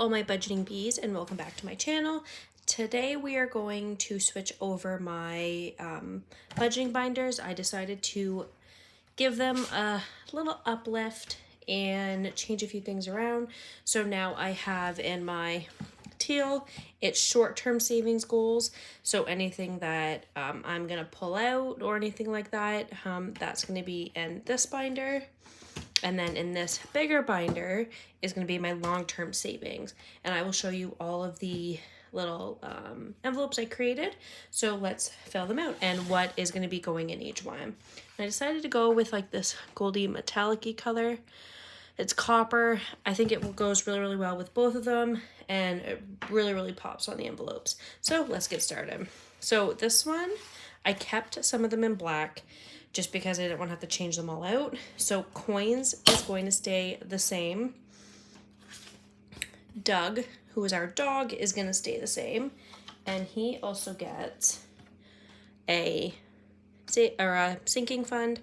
all my budgeting bees, and welcome back to my channel. Today we are going to switch over my budgeting binders. I decided to give them a little uplift and change a few things around. So now I have in my teal, it's short-term savings goals. So anything that I'm gonna pull out or anything like that, that's gonna be in this binder. And then in this bigger binder is going to be my long-term savings. And I will show you all of the little envelopes I created. So let's fill them out and what is going to be going in each one. And I decided to go with like this goldy metallic-y color. It's copper. I think it goes really, really well with both of them. And it really, really pops on the envelopes. So let's get started. So this one, I kept some of them in black just because I didn't want to have to change them all out. So coins is going to stay the same. Doug, who is our dog, is going to stay the same. And he also gets a sinking fund.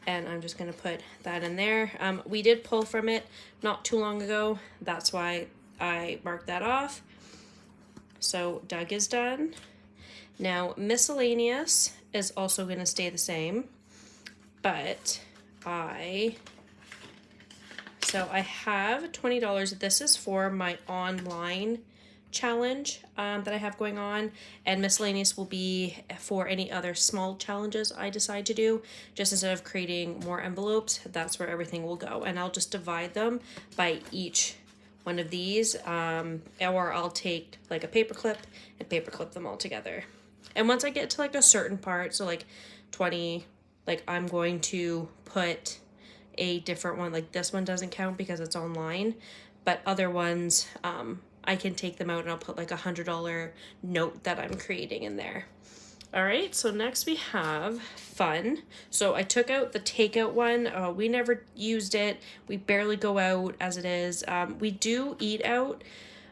And I'm just going to put that in there. We did pull from it not too long ago. That's why I marked that off. So Doug is done. Now miscellaneous is also going to stay the same. But I have $20. This is for my online challenge that I have going on, and miscellaneous will be for any other small challenges I decide to do. Just instead of creating more envelopes, that's where everything will go, and I'll just divide them by each one of these, or I'll take like a paper clip and paper clip them all together. And once I get to like a certain part, so like 20, like I'm going to put a different one. Like this one doesn't count because it's online, but other ones, I can take them out and I'll put like $100 note that I'm creating in there. All right, so next we have fun. So I took out the takeout one. We never used it. We barely go out as it is. We do eat out,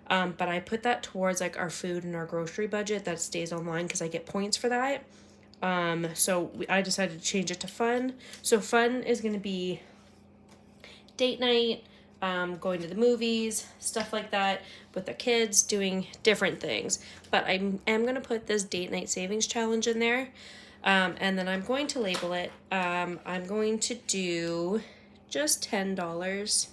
but I put that towards like our food and our grocery budget that stays online because I get points for that. So I decided to change it to fun. So fun is going to be date night, going to the movies, stuff like that with the kids, doing different things. But I am going to put this date night savings challenge in there. And then I'm going to label it. I'm going to do just $10.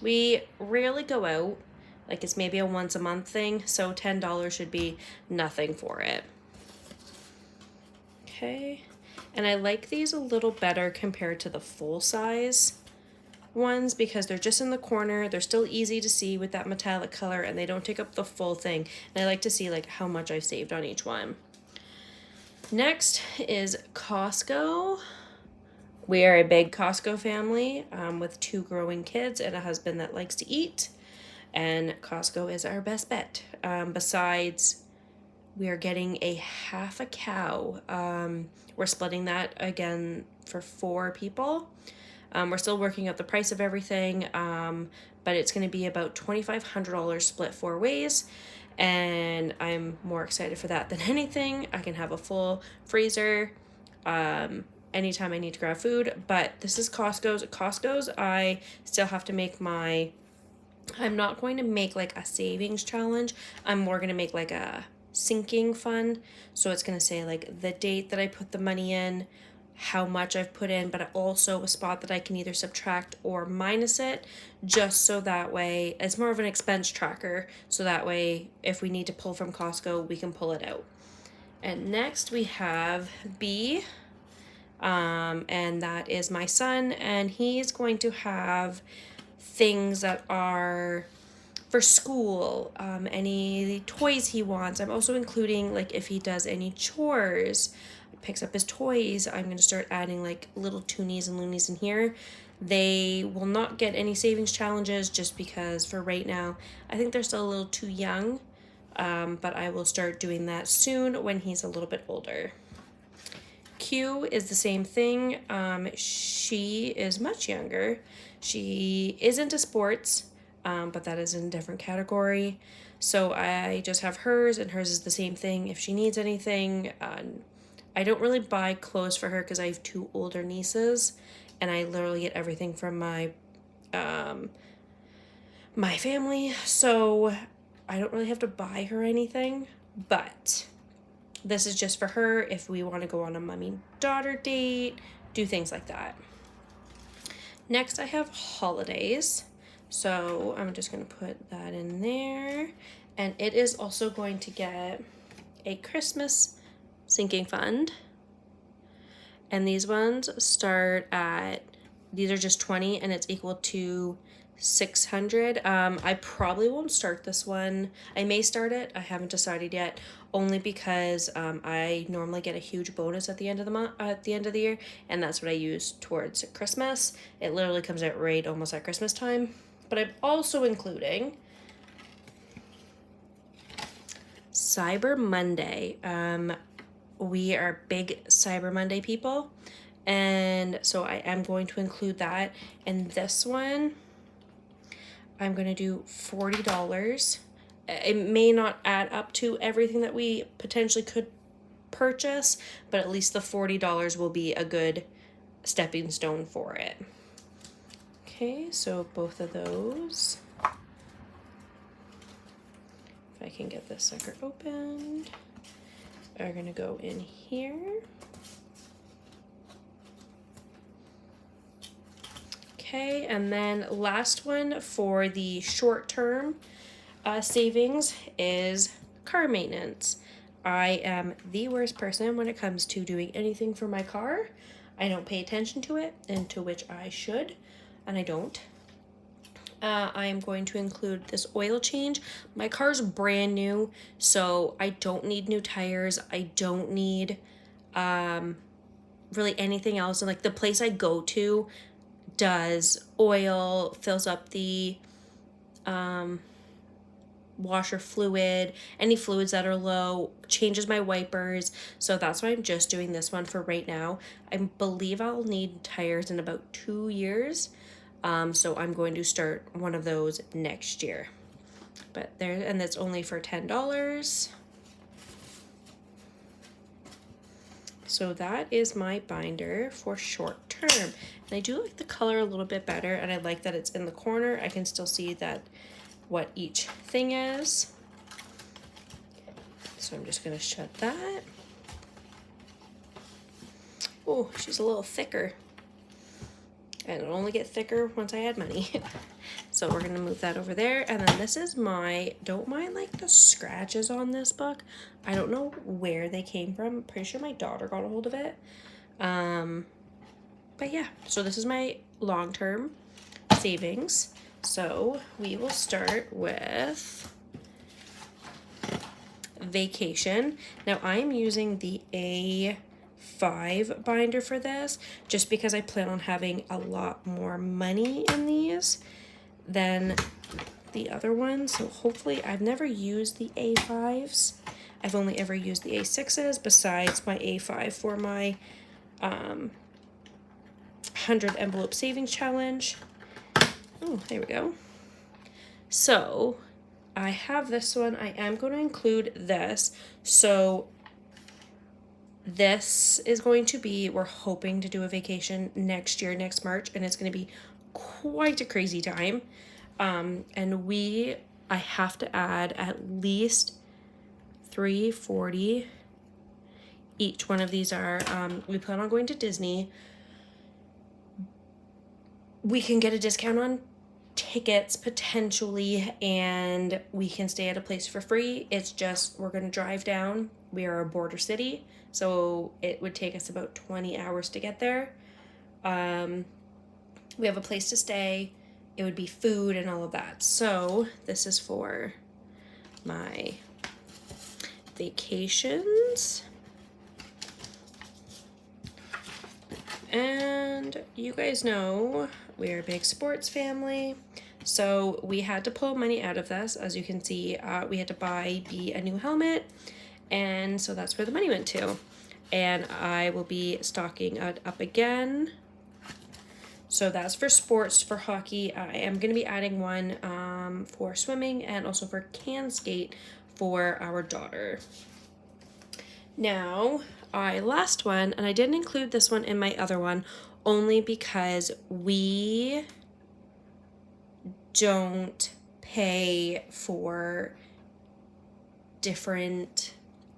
We rarely go out. Like it's maybe a once a month thing. So $10 should be nothing for it. Okay, and I like these a little better compared to the full size ones because they're just in the corner. They're still easy to see with that metallic color and they don't take up the full thing. And I like to see like how much I've saved on each one. Next is Costco. We are a big Costco family with 2 growing kids and a husband that likes to eat. And Costco is our best bet. Besides, we are getting a half a cow. We're splitting that again for 4 people. We're still working out the price of everything, but it's going to be about $2,500 split 4 ways. And I'm more excited for that than anything. I can have a full freezer anytime I need to grab food. But this is Costco's, I still have to make I'm not going to make like a savings challenge. I'm more going to make like a sinking fund. So it's going to say like the date that I put the money in, how much I've put in, but also a spot that I can either subtract or minus it, just so that way it's more of an expense tracker. So that way, if we need to pull from Costco, we can pull it out. And next we have B, and that is my son, and he's going to have things that are for school, any toys he wants. I'm also including like if he does any chores, picks up his toys, I'm going to start adding like little toonies and loonies in here. They will not get any savings challenges just because for right now, I think they're still a little too young, but I will start doing that soon when he's a little bit older. Q is the same thing. She is much younger. She is into sports, but that is in a different category. So I just have hers, and hers is the same thing. If she needs anything, I don't really buy clothes for her because I have 2 older nieces, and I literally get everything from my my family, so I don't really have to buy her anything, but this is just for her if we want to go on a mommy-daughter date, do things like that. Next, I have holidays. So I'm just going to put that in there. And it is also going to get a Christmas sinking fund. And these ones start at, these are just 20 and it's equal to 600. I probably won't start this one. I may start it. I haven't decided yet, only because I normally get a huge bonus at the end of the month, at the end of the year, and that's what I use towards Christmas. It literally comes out right almost at Christmas time. But I'm also including Cyber Monday. We are big Cyber Monday people, and so I am going to include that. And this one, I'm going to do $40. It may not add up to everything that we potentially could purchase, but at least the $40 will be a good stepping stone for it. Okay, so both of those. If I can get this sucker opened, are going to go in here. Okay, and then last one for the short term savings is car maintenance. I am the worst person when it comes to doing anything for my car. I don't pay attention to it, and to which I should, and I don't. I am going to include this oil change. My car's brand new, so I don't need new tires. I don't need really anything else. And like the place I go to does oil, fills up the washer fluid, any fluids that are low, changes my wipers. So that's why I'm just doing this one for right now. I believe I'll need tires in about 2 years. So I'm going to start one of those next year. But there, and that's only for $10. So that is my binder for short term. And I do like the color a little bit better, and I like that it's in the corner. I can still see that what each thing is. So I'm just gonna shut that. Oh, she's a little thicker. And it'll only get thicker once I add money. So we're gonna move that over there. And then this is my, don't mind like the scratches on this book. I don't know where they came from. I'm pretty sure my daughter got a hold of it. But yeah, so this is my long-term savings. So we will start with vacation. Now I'm using the A5 binder for this, just because I plan on having a lot more money in these than the other ones. So hopefully, I've never used the A5s. I've only ever used the A6s besides my A5 for my 100 envelope savings challenge. Oh, there we go. So I have this one. I am going to include this. So this is going to be, we're hoping to do a vacation next year, next March, and it's going to be quite a crazy time. And I have to add at least $340. Each one of these are, we plan on going to Disney. We can get a discount on tickets potentially, and we can stay at a place for free. It's just, we're going to drive down. We are a border city, so it would take us about 20 hours to get there. We have a place to stay. It would be food and all of that. So this is for my vacations. And you guys know we're a big sports family. So we had to pull money out of this. As you can see, we had to buy a new helmet. And so that's where the money went to. And I will be stocking it up again. So that's for sports. For hockey, I am going to be adding one for swimming and also for can skate for our daughter. Now, last one, and I didn't include this one in my other one only because we don't pay for different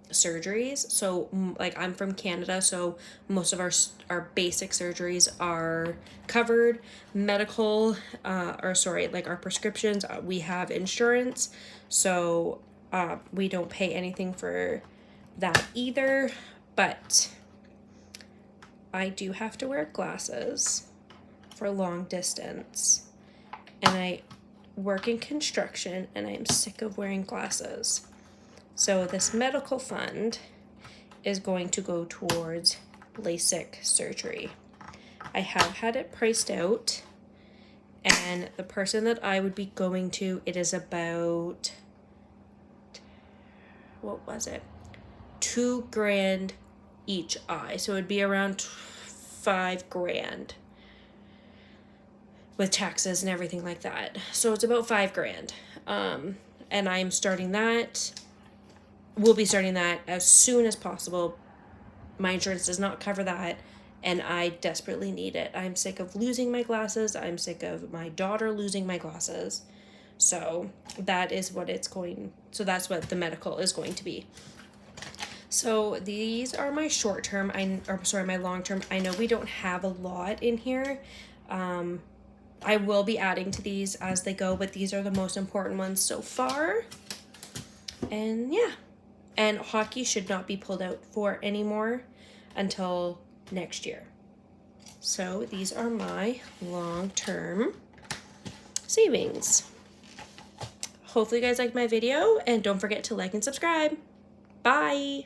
surgeries. So like I'm from Canada, so most of our basic surgeries are covered. Medical like our prescriptions, we have insurance, so we don't pay anything for that either. But I do have to wear glasses for long distance, and I work in construction and I'm sick of wearing glasses. So this medical fund is going to go towards LASIK surgery. I have had it priced out, and the person that I would be going to, it is about, what was it? $2,000 each eye. So it would be around $5,000 with taxes and everything like that. So it's about $5,000. And I'm starting that. We'll be starting that as soon as possible. My insurance does not cover that, and I desperately need it. I'm sick of losing my glasses. I'm sick of my daughter losing my glasses. So that's what the medical is going to be. So these are my short term, my long term. I know we don't have a lot in here. I will be adding to these as they go, but these are the most important ones so far. And yeah. And hockey should not be pulled out for anymore until next year. So these are my long-term savings. Hopefully you guys liked my video, and don't forget to like and subscribe. Bye!